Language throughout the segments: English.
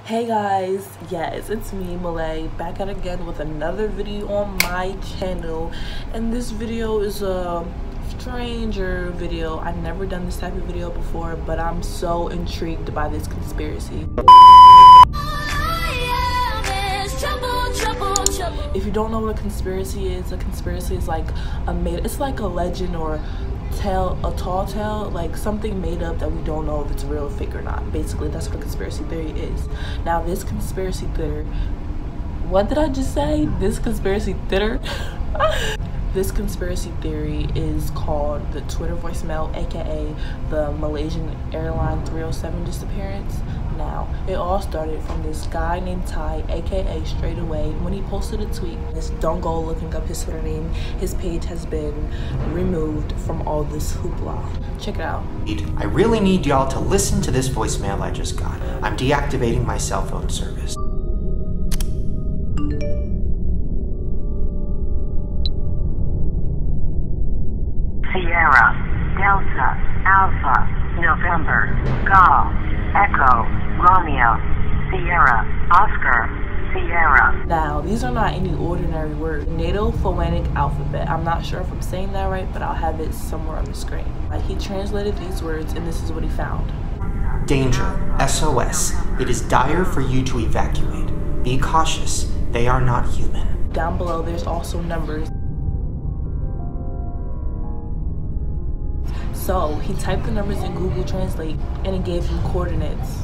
Hey guys, yes, it's me, Malay, back at again with another video on my channel. And this video is a stranger video. I've never done this type of video before, but I'm so intrigued by this conspiracy. If you don't know what a conspiracy is like it's like a legend or a tall tale, like something made up that we don't know if it's real, fake or not. Basically, that's what a conspiracy theory is. Now, this conspiracy theory, what did I just say? This conspiracy theory? This conspiracy theory is called the Twitter voicemail, aka the Malaysian Airline 307 disappearance. Now, it all started from this guy named Ty, aka Straight Away, when he posted a tweet. Don't go looking up his Twitter name. His page has been removed from all this hoopla. Check it out. I really need y'all to listen to this voicemail I just got. I'm deactivating my cell phone service. Sierra, Delta, Alpha, November, Golf, Echo, Romeo, Sierra, Oscar, Sierra. Now, these are not any ordinary words. NATO phonetic alphabet. I'm not sure if I'm saying that right, but I'll have it somewhere on the screen. He translated these words, and this is what he found. Danger, SOS. It is dire for you to evacuate. Be cautious. They are not human. Down below, there's also numbers. So he typed the numbers in Google Translate and it gave him coordinates.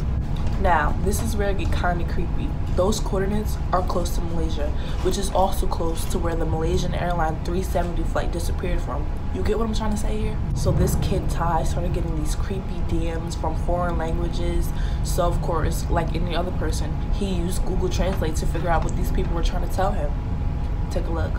Now, this is where it gets kind of creepy. Those coordinates are close to Malaysia, which is also close to where the Malaysian Airline 370 flight disappeared from. You get what I'm trying to say here? So this kid Ty started getting these creepy DMs from foreign languages. So of course, like any other person, he used Google Translate to figure out what these people were trying to tell him. Take a look.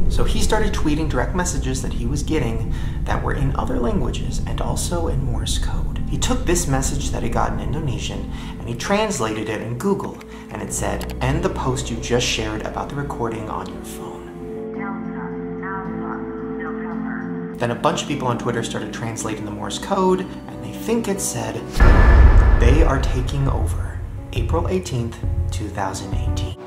So he started tweeting direct messages that he was getting that were in other languages and also in Morse code. He took this message that he got in Indonesian and he translated it in Google, and it said, "End the post you just shared about the recording on your phone." Delta, Alpha, November. Then a bunch of people on Twitter started translating the Morse code, and they think it said, "They are taking over, April 18th, 2018.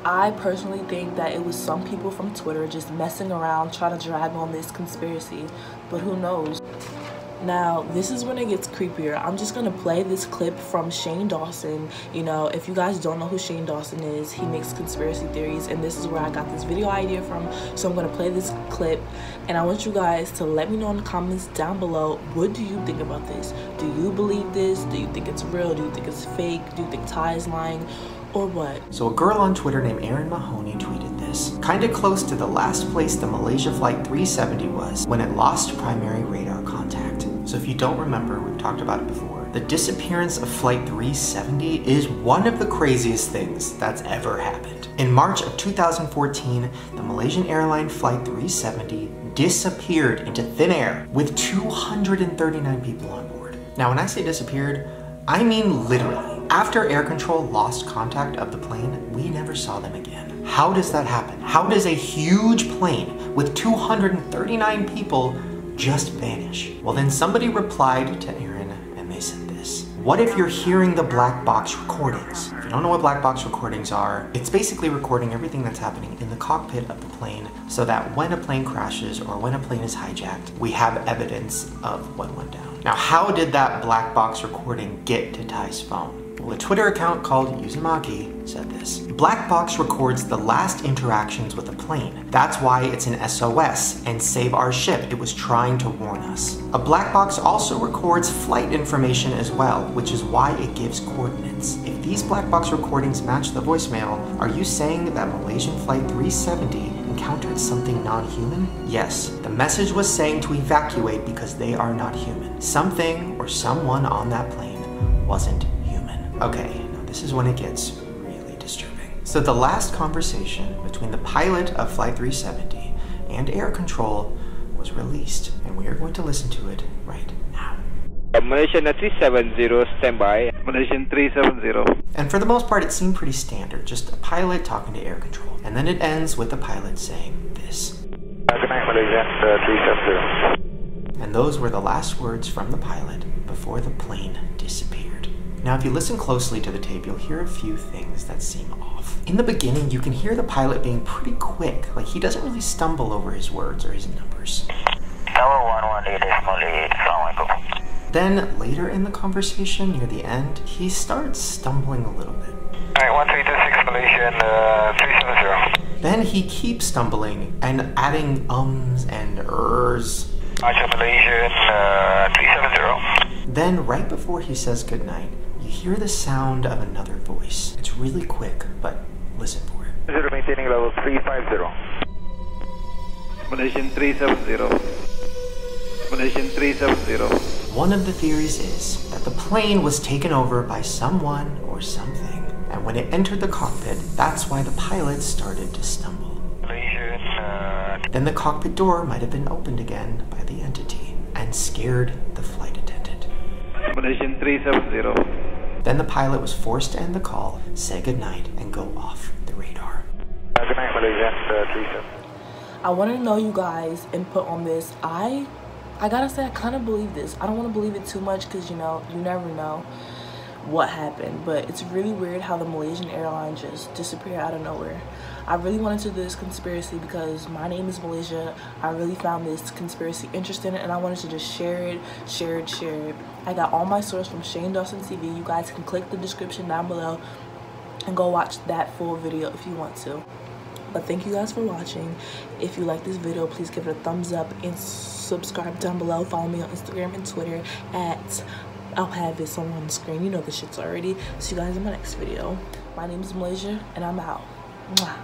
I personally think that it was some people from Twitter just messing around trying to drag on this conspiracy, but who knows. Now, this is when it gets creepier. I'm just gonna play this clip from Shane Dawson. You know, if you guys don't know who Shane Dawson is, he makes conspiracy theories, and this is where I got this video idea from. So I'm gonna play this clip, and I want you guys to let me know in the comments down below, what do you think about this? Do you believe this? Do you think it's real? Do you think it's fake? Do you think Ty is lying? Or what? So a girl on Twitter named Erin Mahoney tweeted this, kinda close to the last place the Malaysia Flight 370 was when it lost primary radar contact. So if you don't remember, we've talked about it before, the disappearance of Flight 370 is one of the craziest things that's ever happened. In March of 2014, the Malaysian Airline Flight 370 disappeared into thin air with 239 people on board. Now when I say disappeared, I mean literally. After air control lost contact of the plane, we never saw them again. How does that happen? How does a huge plane with 239 people just vanish? Well, then somebody replied to Erin and they said this. What if you're hearing the black box recordings? If you don't know what black box recordings are, it's basically recording everything that's happening in the cockpit of the plane so that when a plane crashes or when a plane is hijacked, we have evidence of what went down. Now, how did that black box recording get to Ty's phone? Well, a Twitter account called Uzumaki said this. Black box records the last interactions with a plane. That's why it's an SOS and save our ship. It was trying to warn us. A black box also records flight information as well, which is why it gives coordinates. If these black box recordings match the voicemail, are you saying that Malaysian Flight 370 encountered something non-human? Yes, the message was saying to evacuate because they are not human. Something or someone on that plane wasn't human. Okay, now this is when it gets really disturbing. So the last conversation between the pilot of Flight 370 and air control was released, and we are going to listen to it right now. Malaysian 370 standby. Malaysian 370. And for the most part, it seemed pretty standard, just a pilot talking to air control. And then it ends with the pilot saying this. Good night, Malaysian 370. And those were the last words from the pilot before the plane disappeared. Now, if you listen closely to the tape, you'll hear a few things that seem off. In the beginning, you can hear the pilot being pretty quick, like he doesn't really stumble over his words or his numbers. Tower 118.8, Assalamualaikum. Then, later in the conversation, near the end, he starts stumbling a little bit. Alright, 1326 Malaysian 370. Then he keeps stumbling and adding ums and ers. Archer Malaysian 370. Then, right before he says goodnight, you hear the sound of another voice. It's really quick, but listen for it. Zero maintaining level 350. Malaysian 370. Malaysian 370. One of the theories is that the plane was taken over by someone or something, and when it entered the cockpit, that's why the pilot started to stumble. Malaysian Then the cockpit door might have been opened again by the entity and scared the flight attendant. Malaysian 370. Then the pilot was forced to end the call, say goodnight, and go off the radar. Good night, Malaysian 370. I want to know you guys' input on this. I gotta say, I kind of believe this. I don't want to believe it too much because, you know, you never know what happened. But it's really weird how the Malaysian airline just disappeared out of nowhere. I really wanted to do this conspiracy because my name is Malaysia. I really found this conspiracy interesting and I wanted to just share it. I got all my sources from Shane Dawson TV. You guys can click the description down below and go watch that full video if you want to. But thank you guys for watching. If you like this video, please give it a thumbs up and subscribe down below. Follow me on Instagram and Twitter at, I'll have this on the screen. You know the shit's already. See you guys in my next video. My name is Malaysia and I'm out. Mwah.